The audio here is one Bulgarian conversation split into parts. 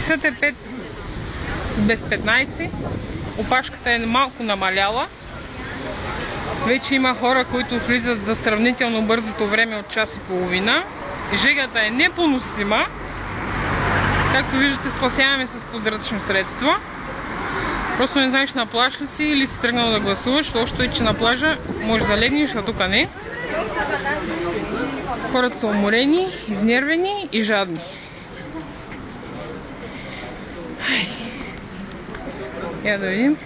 Часът е 5 без 15. Опашката е малко намаляла. Вече има хора, които влизат за сравнително бързото време от час и половина. Жегата е непоносима. Както виждате, спасяваме с подръчни средства. Просто не знаеш на плаж ли си или си тръгнал да гласуваш. Лошото е, че на плажа можеш да легнеш, а тук не. Хората са уморени, изнервени и жадни. Я да видим.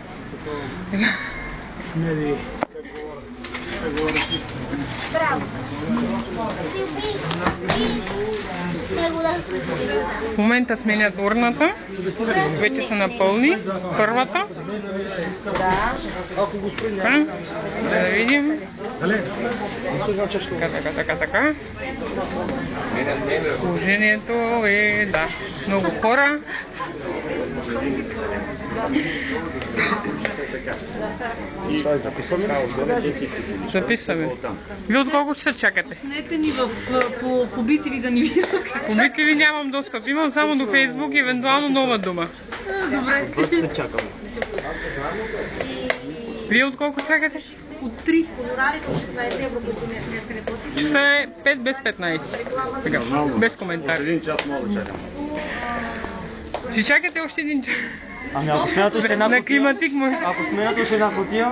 В момента сменят урната. Вече са напълни. Първата. Да видим. Така. Положението е, да, много хора. Записваме. Вие от колко часа чакате? Снете ни по BTV да ни видят. По BTV нямам достъп. Имам само до Фейсбук и евентуално Нова дума. Добре. Вие от колко чакате? От 3. Хонорарите от 16 евро, които днес не платим. Часа е 5 без 15. Така, без коментар. Един час мога да чакам. Ще чакате още един час. Ами ако сменят още една на климатик, ако сменят още една фотия,